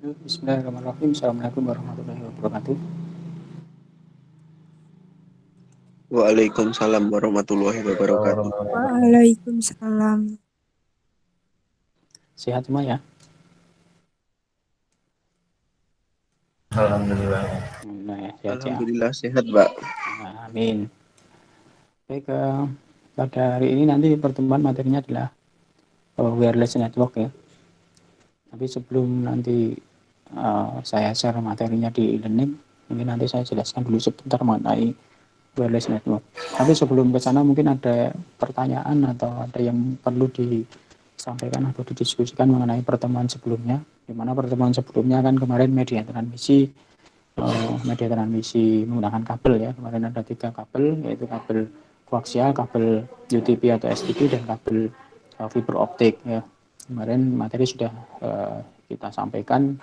Bismillahirrahmanirrahim. Assalamualaikum warahmatullahi wabarakatuh. Waalaikumsalam warahmatullahi wabarakatuh. Waalaikumsalam. Sehat semua ya? Alhamdulillah. Nah, ya, sehat ya. Alhamdulillah sehat, Pak. Nah, amin. Baik, pada hari ini nanti pertemuan materinya adalah wireless network ya. Tapi sebelum nanti saya share materinya di e-learning, mungkin nanti saya jelaskan dulu sebentar mengenai wireless network. Tapi sebelum ke sana mungkin ada pertanyaan atau ada yang perlu disampaikan atau didiskusikan mengenai pertemuan sebelumnya. Di mana pertemuan sebelumnya kan kemarin media transmisi menggunakan kabel ya. Kemarin ada 3 kabel, yaitu kabel koaksial, kabel UTP atau STP, dan kabel fiber optik ya. Kemarin materi sudah kita sampaikan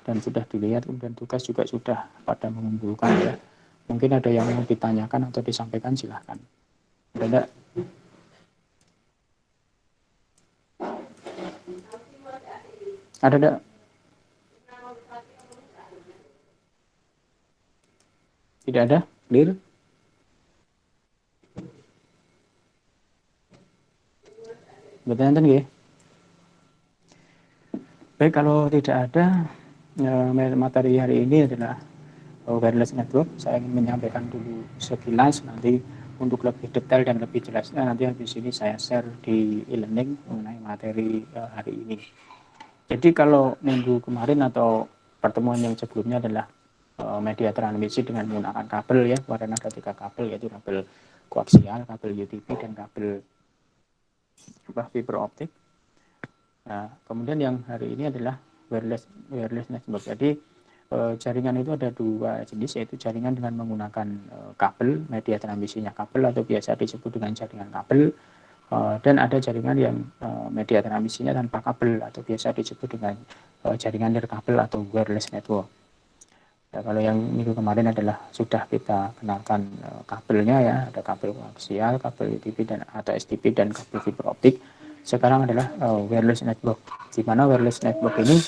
dan sudah dilihat, dan tugas juga sudah pada mengumpulkan ya. Mungkin ada yang mau ditanyakan atau disampaikan, silahkan. Ada enggak? Ada enggak? Tidak ada? Clear? Betul enten nggih? Baik, kalau tidak ada, materi hari ini adalah wireless network. Saya ingin menyampaikan dulu sekilas, nanti untuk lebih detail dan lebih jelasnya nanti habis ini saya share di e-learning mengenai materi hari ini. Jadi kalau minggu kemarin atau pertemuan yang sebelumnya adalah media transmisi dengan menggunakan kabel ya. Kemarin ada 3 kabel, yaitu kabel koaksial, kabel UTP, dan kabel fiber optik. Nah, kemudian yang hari ini adalah wireless network. Jadi jaringan itu ada 2 jenis, yaitu jaringan dengan menggunakan kabel, media transmisinya kabel atau biasa disebut dengan jaringan kabel, dan ada jaringan yang media transmisinya tanpa kabel atau biasa disebut dengan jaringan nirkabel atau wireless network. Nah, kalau yang minggu kemarin adalah sudah kita kenalkan kabelnya ya, ada kabel koaksial, kabel UTP dan atau STP, dan kabel fiber optik. Sekarang adalah wireless network, di mana wireless network ini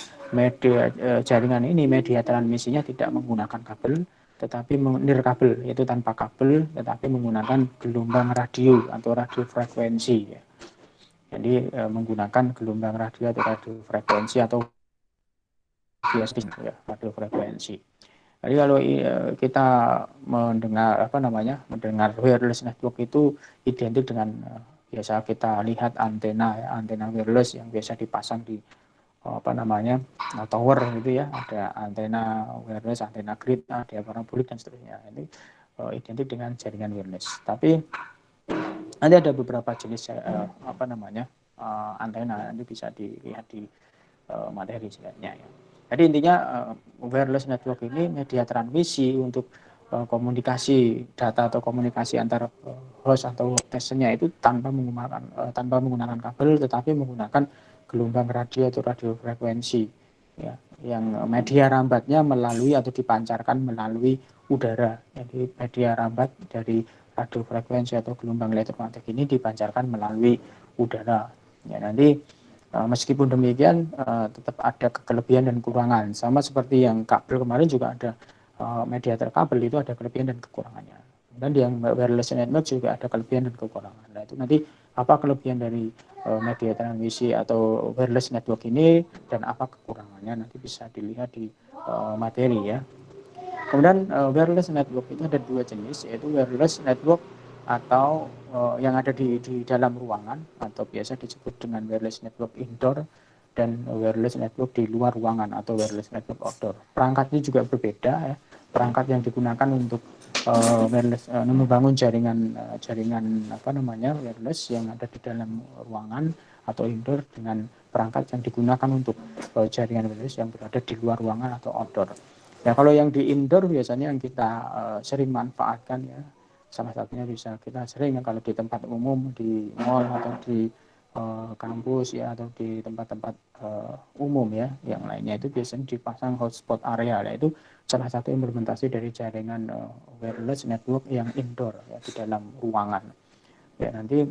jaringan ini media transmisinya tidak menggunakan kabel, tetapi nirkabel, yaitu tanpa kabel, tetapi menggunakan gelombang radio atau radio frekuensi ya. Jadi menggunakan gelombang radio atau radio frekuensi atau ya, radio frekuensi. Jadi kalau kita mendengar wireless network itu identik dengan biasa kita lihat antena ya, antena wireless yang biasa dipasang di tower gitu ya, ada antena wireless, antena grid, ada parabolik dan seterusnya. Ini identik dengan jaringan wireless. Tapi nanti ada beberapa jenis antena, nanti bisa dilihat di materi selanjutnya ya. Jadi intinya wireless network ini media transmisi untuk komunikasi data atau komunikasi antar host atau testnya itu tanpa menggunakan kabel, tetapi menggunakan gelombang radio atau radio frekuensi ya, yang media rambatnya melalui atau dipancarkan melalui udara. Jadi media rambat dari radio frekuensi atau gelombang elektromagnetik ini dipancarkan melalui udara. Ya, nanti meskipun demikian tetap ada kelebihan dan kekurangan. Sama seperti yang kabel kemarin juga ada media terkabel itu ada kelebihan dan kekurangannya. Dan yang wireless network juga ada kelebihan dan kekurangan. Nah, itu nanti apa kelebihan dari media transmisi atau wireless network ini dan apa kekurangannya nanti bisa dilihat di materi ya. Kemudian wireless network itu ada 2 jenis, yaitu wireless network atau yang ada di dalam ruangan atau biasa disebut dengan wireless network indoor, dan wireless network di luar ruangan atau wireless network outdoor. Perangkatnya juga berbeda ya. Perangkat yang digunakan untuk membangun jaringan wireless yang ada di dalam ruangan atau indoor dengan perangkat yang digunakan untuk jaringan wireless yang berada di luar ruangan atau outdoor. Ya, kalau yang di indoor biasanya yang kita sering manfaatkan ya, salah satunya bisa kita sering kalau di tempat umum, di mall atau di kampus ya, atau di tempat-tempat umum ya, yang lainnya itu biasanya dipasang hotspot area. Nah, itu salah satu implementasi dari jaringan wireless network yang indoor ya, di dalam ruangan. Ya, nanti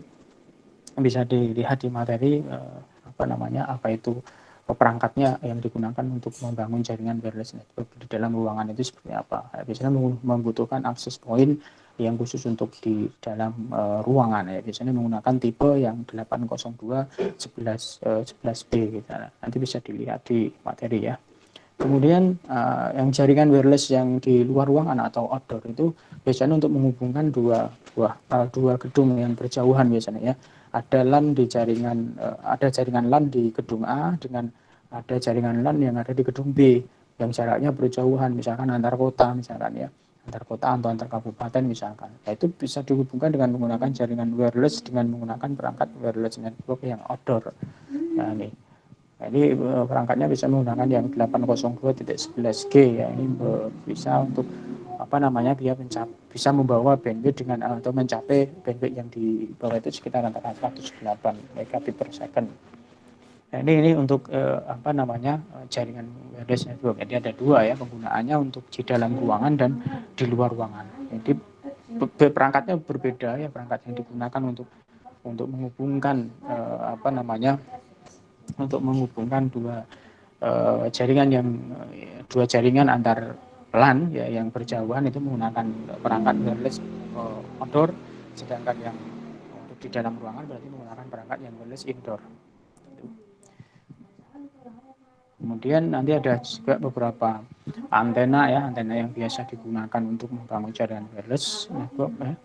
bisa dilihat di materi apa itu perangkatnya yang digunakan untuk membangun jaringan wireless network di dalam ruangan itu seperti apa. Biasanya membutuhkan akses point yang khusus untuk di dalam ruangan ya. Biasanya menggunakan tipe yang 802 11B gitu. Nanti bisa dilihat di materi ya. Kemudian yang jaringan wireless yang di luar ruangan atau outdoor itu biasanya untuk menghubungkan dua gedung yang berjauhan biasanya ya. Ada LAN di jaringan ada jaringan LAN di gedung A dengan ada jaringan LAN yang ada di gedung B yang jaraknya berjauhan, misalkan antar kota misalkan ya, antar kota atau antar kabupaten misalkan. Nah, itu bisa dihubungkan dengan menggunakan jaringan wireless dengan menggunakan perangkat wireless network yang outdoor. Nah, ini jadi perangkatnya bisa menggunakan yang 802.11G ya. Ini bisa untuk apa namanya dia bisa membawa bandwidth dengan atau mencapai bandwidth yang di bawah itu sekitar antara 108 megabit per second. Nah, ini untuk apa namanya jaringan wireless network. Jadi ada dua ya penggunaannya untuk di dalam ruangan dan di luar ruangan. Jadi perangkatnya berbeda ya, perangkat yang digunakan untuk menghubungkan apa namanya untuk menghubungkan dua jaringan antar LAN ya yang berjauhan itu menggunakan perangkat wireless outdoor, sedangkan yang untuk di dalam ruangan berarti menggunakan perangkat yang wireless indoor. Kemudian nanti ada juga beberapa antena ya, antena yang biasa digunakan untuk membangun jaringan wireless network ya.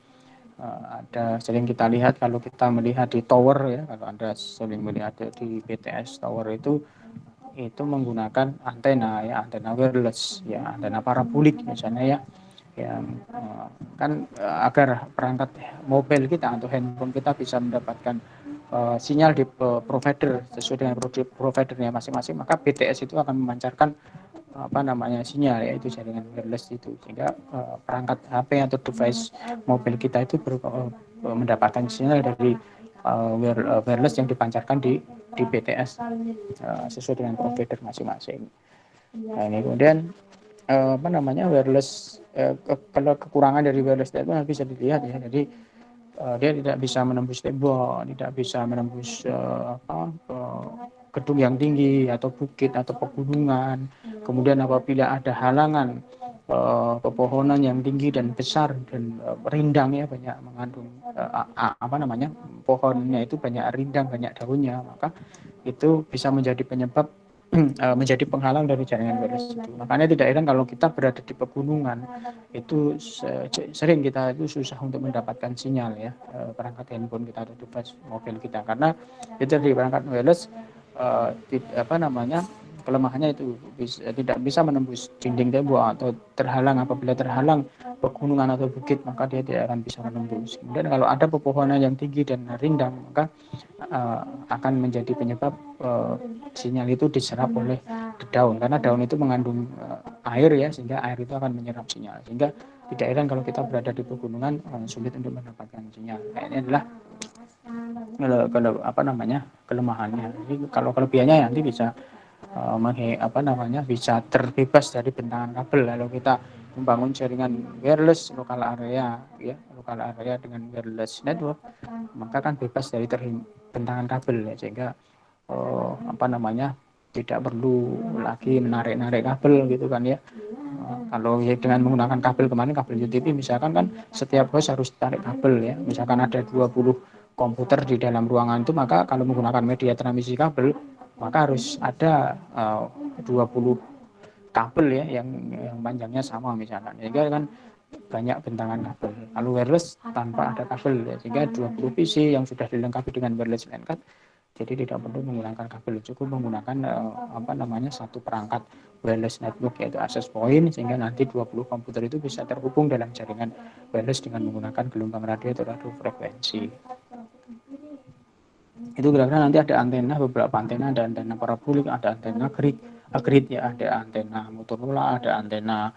Ada sering kita lihat kalau kita melihat di tower ya, kalau Anda sering melihat di BTS tower itu menggunakan antena ya, antena wireless ya, antena parabolik misalnya ya, yang kan agar perangkat mobile kita atau handphone kita bisa mendapatkan sinyal di provider sesuai dengan providernya masing-masing, maka BTS itu akan memancarkan apa namanya sinyal yaitu jaringan wireless itu, sehingga perangkat HP atau device mobil kita itu mendapatkan sinyal dari wireless yang dipancarkan di BTS sesuai dengan provider masing-masing. Nah, ini kemudian apa namanya wireless kalau kekurangan dari wireless itu bisa dilihat ya. Jadi dia tidak bisa menembus tembok, tidak bisa menembus gedung yang tinggi atau bukit atau pegunungan. Kemudian apabila ada halangan pepohonan yang tinggi dan besar dan rindang ya, banyak mengandung apa namanya pohonnya itu banyak rindang, banyak daunnya, maka itu bisa menjadi penyebab menjadi penghalang dari jaringan wireless itu. Makanya tidak heran kalau kita berada di pegunungan itu sering kita itu susah untuk mendapatkan sinyal ya, perangkat handphone kita atau device mobil kita, karena itu di perangkat wireless apa namanya kelemahannya itu tidak bisa menembus dinding tembok atau terhalang. Apabila terhalang pegunungan atau bukit maka dia tidak akan bisa menembus. Kemudian kalau ada pepohonan yang tinggi dan rindang maka akan menjadi penyebab sinyal itu diserap oleh daun, karena daun itu mengandung air ya, sehingga air itu akan menyerap sinyal, sehingga tidak heran kalau kita berada di pegunungan sulit untuk mendapatkan sinyal. Nah, ini adalah apa namanya kelemahannya. Jadi kalau kelebihannya nanti bisa apa namanya bisa terbebas dari bentangan kabel. Lalu kita membangun jaringan wireless lokal area ya, lokal area dengan wireless network, maka kan bebas dari bentangan kabel ya, sehingga apa namanya tidak perlu lagi menarik-narik kabel gitu kan ya. Kalau ya dengan menggunakan kabel kemarin, kabel UTP misalkan kan setiap host harus tarik kabel ya. Misalkan ada 20 komputer di dalam ruangan itu, maka kalau menggunakan media transmisi kabel maka harus ada 20 kabel ya yang panjangnya sama misalkan, sehingga kan banyak bentangan kabel. Kalau wireless tanpa ada kabel ya, sehingga 20 PC yang sudah dilengkapi dengan wireless LAN card, jadi tidak perlu menggunakan kabel, cukup menggunakan apa namanya satu perangkat wireless network yaitu access point, sehingga nanti 20 komputer itu bisa terhubung dalam jaringan wireless dengan menggunakan gelombang radio atau radio frekuensi. Itu kira-kira nanti ada antena, beberapa antena, ada antena parabolik, ada antena grid ya, ada antena Motorola, ada antena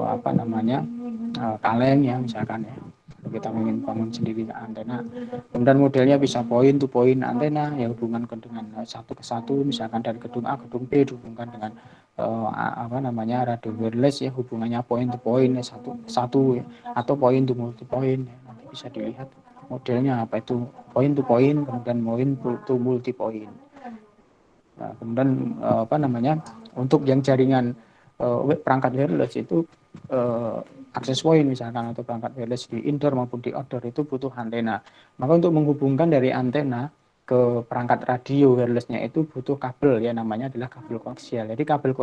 apa namanya kaleng ya misalkan ya. Kalau kita ingin bangun sendiri antena, kemudian modelnya bisa point to point antena yang hubungan dengan satu ke satu, misalkan dari gedung A gedung B dihubungkan dengan apa namanya radio wireless ya, hubungannya point to point ya, satu ke satu ya, atau point to multi point ya. Nanti bisa dilihat modelnya apa itu point to point, kemudian point to multi point. Nah, kemudian apa namanya, untuk yang jaringan perangkat wireless itu access point misalkan atau perangkat wireless di indoor maupun di outdoor itu butuh antena. Maka untuk menghubungkan dari antena ke perangkat radio wirelessnya itu butuh kabel, ya namanya adalah kabel koaksial. Jadi kabel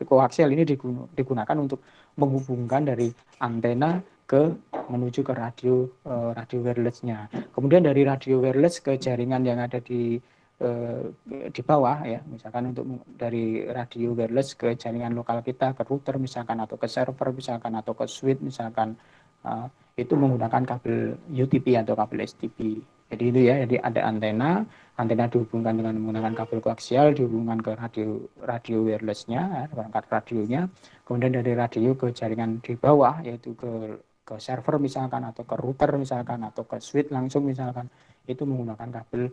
koaksial ini digunakan untuk menghubungkan dari antena menuju ke radio wirelessnya. Kemudian dari radio wireless ke jaringan yang ada eh, di bawah, ya misalkan untuk dari radio wireless ke jaringan lokal kita, ke router misalkan, atau ke server misalkan, atau ke switch misalkan, uh, itu menggunakan kabel UTP atau kabel STP. Jadi itu ya, jadi ada antena dihubungkan dengan menggunakan kabel koaksial, dihubungkan ke radio wirelessnya, perangkat radionya, kemudian dari radio ke jaringan di bawah, yaitu ke server misalkan, atau ke router misalkan, atau ke switch langsung misalkan, itu menggunakan kabel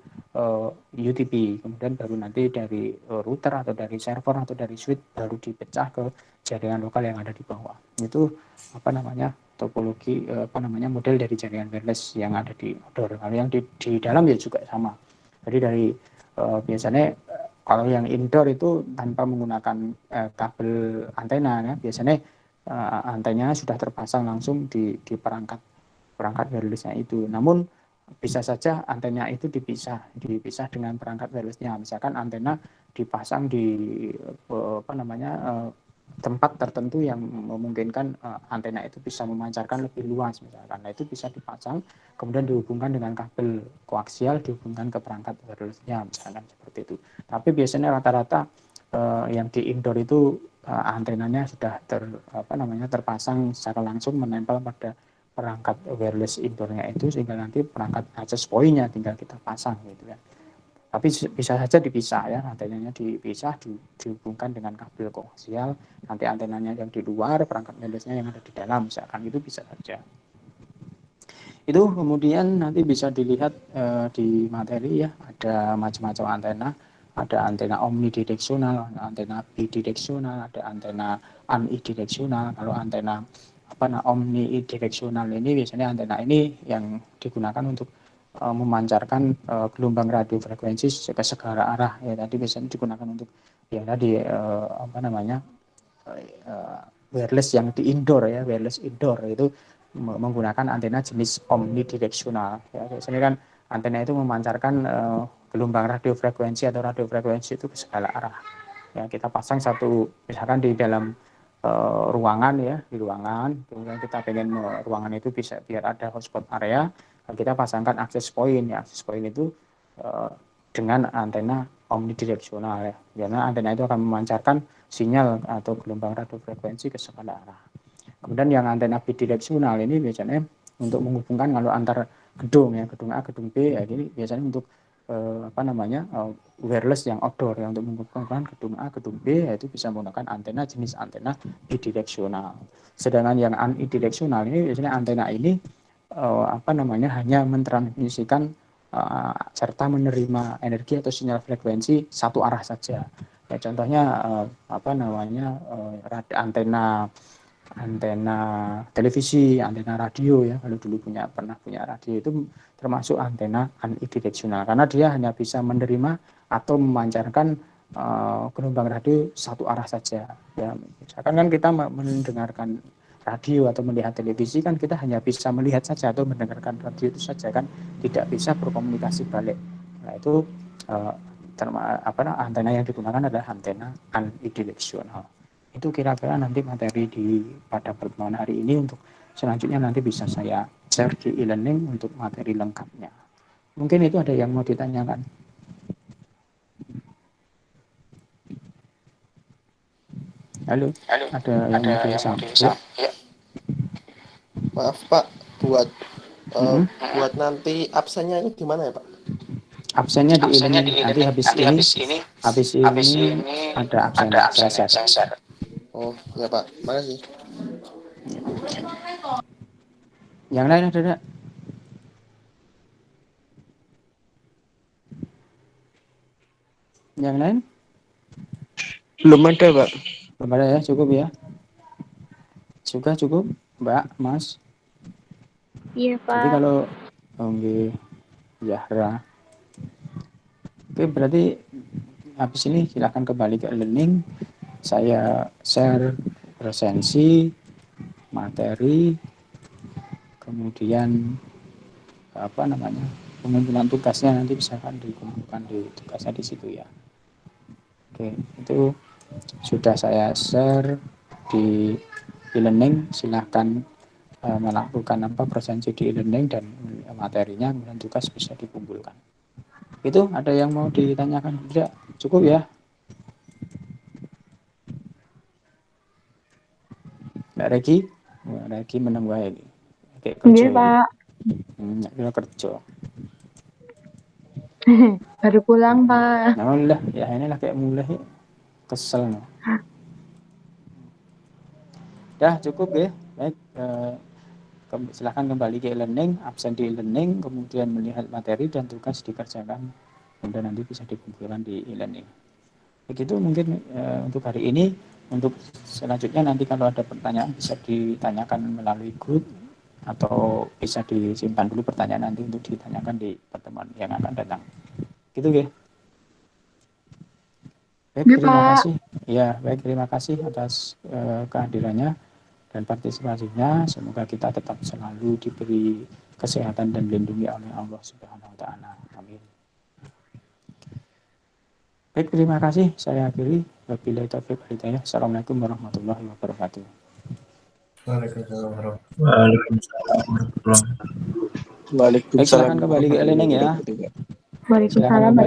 UTP. Kemudian baru nanti dari router atau dari server atau dari switch baru dipecah ke jaringan lokal yang ada di bawah. Itu apa namanya, topologi apa namanya, model dari jaringan wireless yang ada di outdoor. Kalau yang di dalam ya juga sama. Jadi dari biasanya kalau yang indoor itu tanpa menggunakan kabel antena, ya biasanya antenanya sudah terpasang langsung di perangkat wirelessnya itu. Namun bisa saja antena itu dipisah dengan perangkat wirelessnya. Misalkan antena dipasang di apa namanya, tempat tertentu yang memungkinkan antena itu bisa memancarkan lebih luas misalkan. Nah, itu bisa dipasang kemudian dihubungkan dengan kabel koaksial, dihubungkan ke perangkat wirelessnya misalkan seperti itu. Tapi biasanya rata-rata yang di indoor itu antenanya sudah terpasang secara langsung menempel pada perangkat wireless indoornya itu, sehingga nanti perangkat access point-nya tinggal kita pasang gitu ya. Tapi bisa saja dipisah ya, antenanya dipisah, dihubungkan dengan kabel koaksial, nanti antenanya yang di luar, perangkat wirelessnya yang ada di dalam misalkan, itu bisa saja. Itu kemudian nanti bisa dilihat di materi ya, ada macam-macam antena. Ada antena omnidireksional, antena bidireksional, ada antena unidireksional. Kalau antena omnidireksional ini biasanya antena ini yang digunakan untuk memancarkan gelombang radio frekuensi ke segala arah, ya tadi biasanya digunakan untuk ya tadi wireless yang di indoor ya, wireless indoor itu menggunakan antena jenis omnidireksional ya. Biasanya kan antena itu memancarkan gelombang radio frekuensi atau radio frekuensi itu ke segala arah. Ya, kita pasang satu misalkan di dalam ruangan ya, di ruangan, kemudian kita pengen ruangan itu bisa biar ada hotspot area, kita pasangkan access point ya. Access point itu dengan antena omnidireksional ya. Karena antena itu akan memancarkan sinyal atau gelombang radio frekuensi ke segala arah. Kemudian yang antena bidireksional ini biasanya untuk menghubungkan kalau antar gedung ya, gedung A, gedung B, ya ini biasanya untuk wireless yang outdoor ya, untuk menghubungkan gedung A, gedung B, yaitu bisa menggunakan antena jenis antena bidireksional. Sedangkan yang unidireksional ini biasanya antena ini hanya mentransmisikan serta menerima energi atau sinyal frekuensi satu arah saja. Ya, contohnya antena televisi, antena radio ya. Kalau dulu pernah punya radio itu termasuk antena unidireksional karena dia hanya bisa menerima atau memancarkan gelombang radio satu arah saja. Ya, misalkan kan kita mendengarkan radio atau melihat televisi kan kita hanya bisa melihat saja atau mendengarkan radio itu saja kan, tidak bisa berkomunikasi balik. Nah itu antena yang digunakan adalah antena unidireksional. Itu kira-kira nanti materi pada pertemuan hari ini. Untuk selanjutnya nanti bisa saya share di e-learning untuk materi lengkapnya. Mungkin itu ada yang mau ditanyakan. Halo, ada yang mau disampaikan? Ya. Maaf Pak, buat nanti absennya ini gimana ya Pak? Absennya di e-learning nanti habis ini ada absen saya share. Oh ya Pak, makasih. Yang lain ada? Yang lain? Belum ada, Pak. Belum ada ya, cukup ya. Sudah cukup, Mbak, Mas? Iya, Pak. Jadi kalau Zahra. Oke, berarti habis ini silakan kembali ke e-learning. Saya share resensi, materi, kemudian pengumpulan tugasnya nanti bisa kan dikumpulkan di tugasnya di situ ya. Oke, itu sudah saya share di e-learning. Silahkan melakukan presensi di e-learning dan materinya, kemudian tugas bisa dikumpulkan. Itu ada yang mau ditanyakan? Tidak, cukup ya. Mbak Regi menang wae iki. Kayak kerja. Iya, Pak. Kira kerja. Baru pulang, Pak. Nah, lah, ya ini lah kayak mulai kesel no. Dah cukup ya. Baik, silahkan kembali ke e-learning, absen di e-learning, kemudian melihat materi dan tugas dikerjakan, kemudian nanti bisa dikumpulkan di e-learning. Begitu mungkin untuk hari ini. Untuk selanjutnya nanti kalau ada pertanyaan bisa ditanyakan melalui grup atau bisa disimpan dulu pertanyaan nanti untuk ditanyakan di pertemuan yang akan datang. Gitu ya. Baik, Ya, terima Pak. kasih. Ya, baik, terima kasih atas kehadirannya dan partisipasinya. Semoga kita tetap selalu diberi kesehatan dan dilindungi oleh Allah Subhanahu wa taala. Amin. Baik, terima kasih. Saya akhiri. Wabillahi taufiq wal hidayah. Assalamualaikum warahmatullahi wabarakatuh. Waalaikumsalam warahmatullahi wabarakatuh. Baik, silakan kembali ke e-learning ya. warahmatullahi wabarakatuh. Silakan Waalaikumsalam kembali